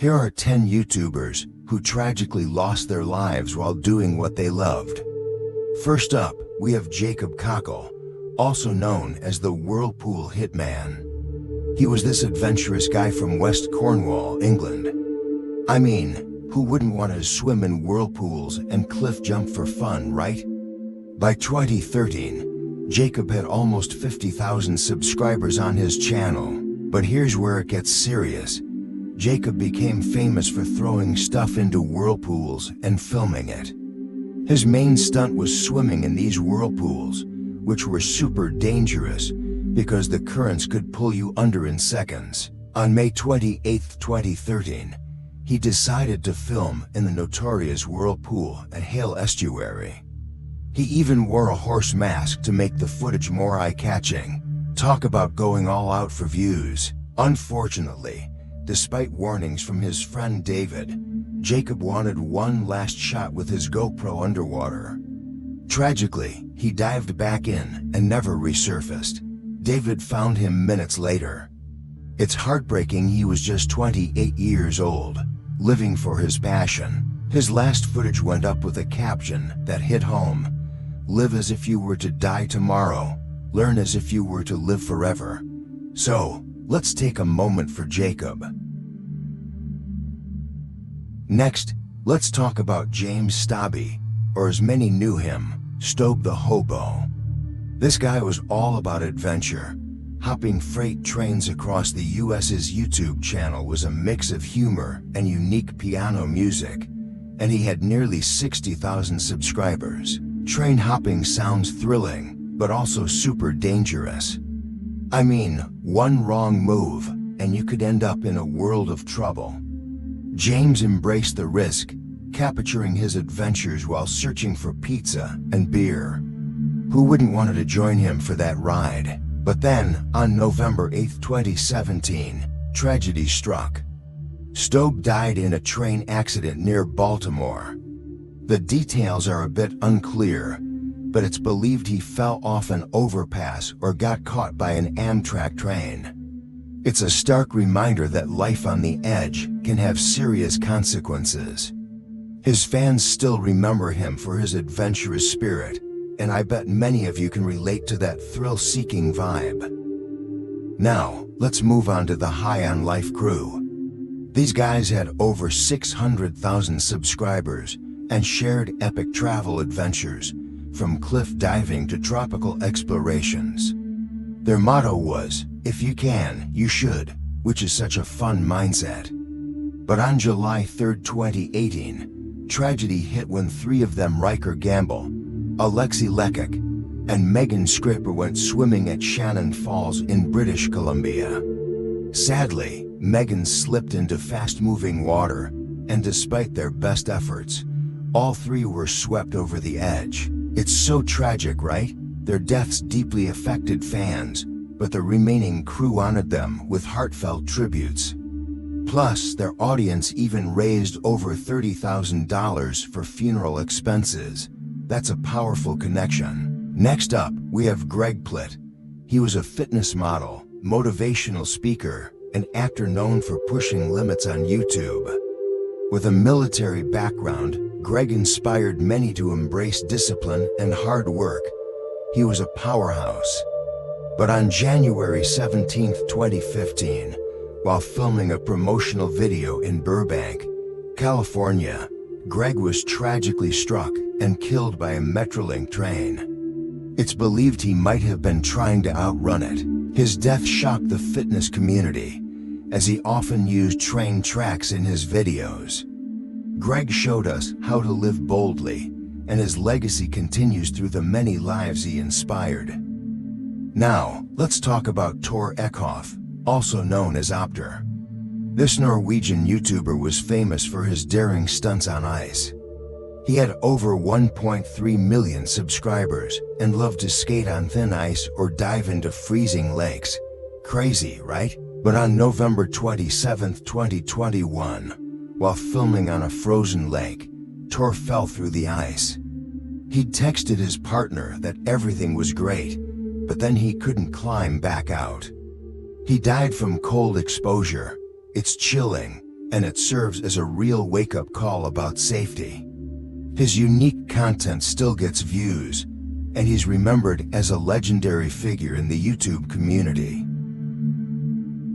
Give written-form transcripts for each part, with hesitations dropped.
Here are 10 YouTubers who tragically lost their lives while doing what they loved. First up, we have Jacob Cockle, also known as the Whirlpool Hitman. He was this adventurous guy from West Cornwall, England. I mean, who wouldn't want to swim in whirlpools and cliff jump for fun, right? By 2013, Jacob had almost 50,000 subscribers on his channel. But here's where it gets serious. Jacob became famous for throwing stuff into whirlpools and filming it. His main stunt was swimming in these whirlpools, which were super dangerous because the currents could pull you under in seconds. On May 28, 2013, he decided to film in the notorious whirlpool at Hale Estuary. He even wore a horse mask to make the footage more eye-catching. Talk about going all out for views. Unfortunately, despite warnings from his friend David, Jacob wanted one last shot with his GoPro underwater. Tragically, he dived back in and never resurfaced. David found him minutes later. It's heartbreaking he was just 28 years old, living for his passion. His last footage went up with a caption that hit home: "Live as if you were to die tomorrow. Learn as if you were to live forever." So, let's take a moment for Jacob. Next, let's talk about James Stobby, or as many knew him, Stobe the Hobo. This guy was all about adventure. Hopping freight trains across the US's YouTube channel was a mix of humor and unique piano music, and he had nearly 60,000 subscribers. Train hopping sounds thrilling, but also super dangerous. I mean, one wrong move, and you could end up in a world of trouble. James embraced the risk, capturing his adventures while searching for pizza and beer. Who wouldn't want to join him for that ride? But then, on November 8, 2017, tragedy struck. Stobe died in a train accident near Baltimore. The details are a bit unclear, but it's believed he fell off an overpass or got caught by an Amtrak train. It's a stark reminder that life on the edge can have serious consequences. His fans still remember him for his adventurous spirit, and I bet many of you can relate to that thrill-seeking vibe. Now, let's move on to the High on Life crew. These guys had over 600,000 subscribers and shared epic travel adventures, from cliff diving to tropical explorations. Their motto was, "If you can, you should," which is such a fun mindset. But on July 3, 2018, tragedy hit when three of them, Riker Gamble, Alexei Lekik, and Megan Scripper, went swimming at Shannon Falls in British Columbia. Sadly, Megan slipped into fast-moving water, and despite their best efforts, all three were swept over the edge. It's so tragic, right? Their deaths deeply affected fans, but the remaining crew honored them with heartfelt tributes. Plus, their audience even raised over $30,000 for funeral expenses. That's a powerful connection. Next up, we have Greg Plitt. He was a fitness model, motivational speaker, and actor known for pushing limits on YouTube. With a military background, Greg inspired many to embrace discipline and hard work. He was a powerhouse. But on January 17, 2015, while filming a promotional video in Burbank, California, Greg was tragically struck and killed by a Metrolink train. It's believed he might have been trying to outrun it. His death shocked the fitness community, as he often used train tracks in his videos. Greg showed us how to live boldly, and his legacy continues through the many lives he inspired. Now, let's talk about Tor Eckhoff, also known as Opter. This Norwegian YouTuber was famous for his daring stunts on ice. He had over 1.3 million subscribers and loved to skate on thin ice or dive into freezing lakes. Crazy, right? But on November 27, 2021, while filming on a frozen lake, Tor fell through the ice. He'd texted his partner that everything was great, but then he couldn't climb back out. He died from cold exposure. It's chilling, and it serves as a real wake-up call about safety. His unique content still gets views, and he's remembered as a legendary figure in the YouTube community.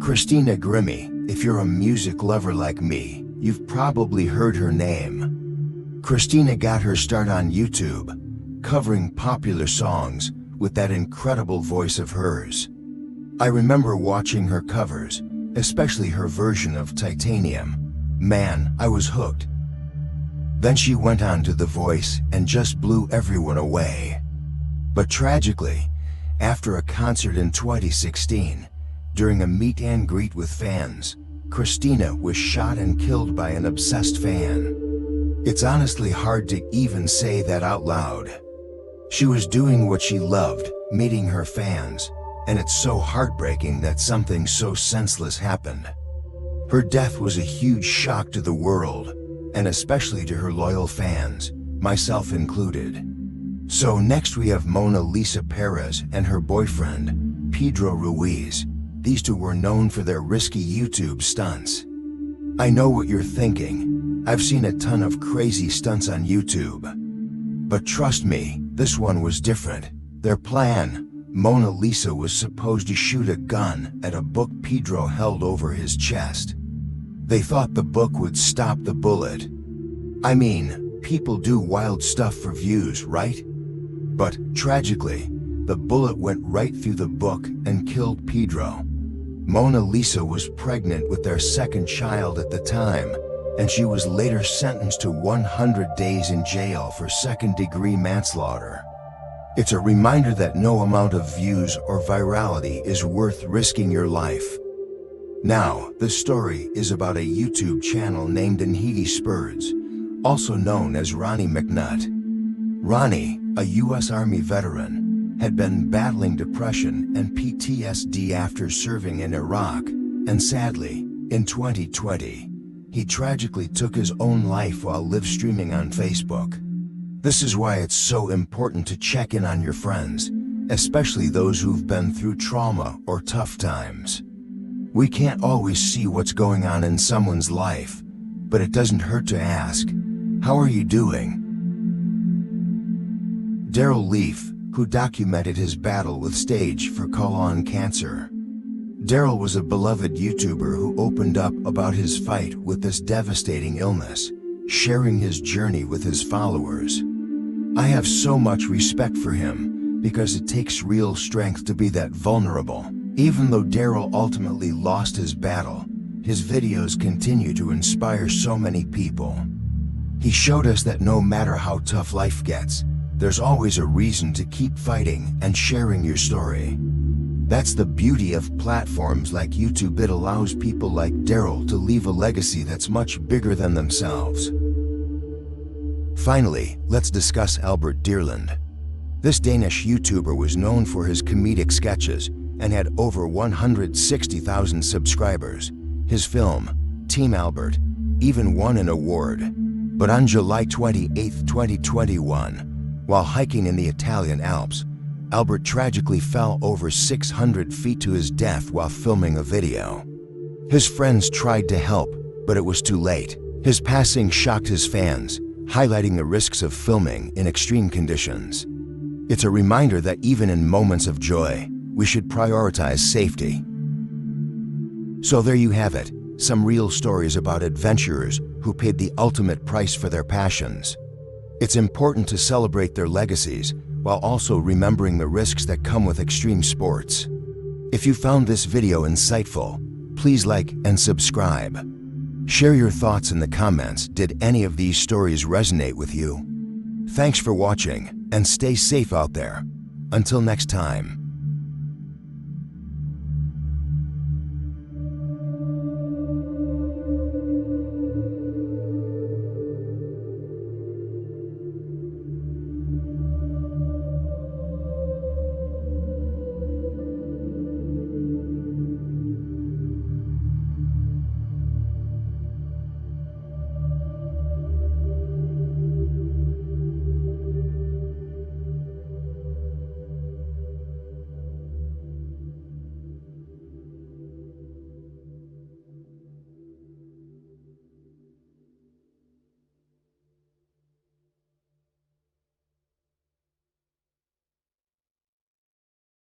Christina Grimmie, if you're a music lover like me, you've probably heard her name. Christina got her start on YouTube, covering popular songs with that incredible voice of hers. I remember watching her covers, especially her version of Titanium. Man, I was hooked. Then she went on to The Voice and just blew everyone away. But tragically, after a concert in 2016, during a meet and greet with fans, Christina was shot and killed by an obsessed fan. It's honestly hard to even say that out loud. She was doing what she loved, meeting her fans, and it's so heartbreaking that something so senseless happened. Her death was a huge shock to the world, and especially to her loyal fans, myself included. So next we have Mona Lisa Perez and her boyfriend, Pedro Ruiz. These two were known for their risky YouTube stunts. I know what you're thinking. I've seen a ton of crazy stunts on YouTube. But trust me, this one was different. Their plan: Mona Lisa was supposed to shoot a gun at a book Pedro held over his chest. They thought the book would stop the bullet. I mean, people do wild stuff for views, right? But tragically, the bullet went right through the book and killed Pedro. Mona Lisa was pregnant with their second child at the time, and she was later sentenced to 100 days in jail for second-degree manslaughter. It's a reminder that no amount of views or virality is worth risking your life. Now, the story is about a YouTube channel named Nhidi Spurds, also known as Ronnie McNutt. Ronnie, a U.S. Army veteran, had been battling depression and PTSD after serving in Iraq, and sadly, in 2020, he tragically took his own life while live streaming on Facebook. This is why it's so important to check in on your friends, especially those who've been through trauma or tough times. We can't always see what's going on in someone's life, but it doesn't hurt to ask, "How are you doing?" Daryl Leaf, who documented his battle with stage 4 colon cancer. Daryl was a beloved YouTuber who opened up about his fight with this devastating illness, sharing his journey with his followers. I have so much respect for him because it takes real strength to be that vulnerable. Even though Daryl ultimately lost his battle, his videos continue to inspire so many people. He showed us that no matter how tough life gets, there's always a reason to keep fighting and sharing your story. That's the beauty of platforms like YouTube. It allows people like Daryl to leave a legacy that's much bigger than themselves. Finally, let's discuss Albert Deerland. This Danish YouTuber was known for his comedic sketches and had over 160,000 subscribers. His film, Team Albert, even won an award. But on July 28, 2021, while hiking in the Italian Alps, Albert tragically fell over 600 feet to his death while filming a video. His friends tried to help, but it was too late. His passing shocked his fans, highlighting the risks of filming in extreme conditions. It's a reminder that even in moments of joy, we should prioritize safety. So there you have it, some real stories about adventurers who paid the ultimate price for their passions. It's important to celebrate their legacies while also remembering the risks that come with extreme sports. If you found this video insightful, please like and subscribe. Share your thoughts in the comments. Did any of these stories resonate with you? Thanks for watching, and stay safe out there. Until next time.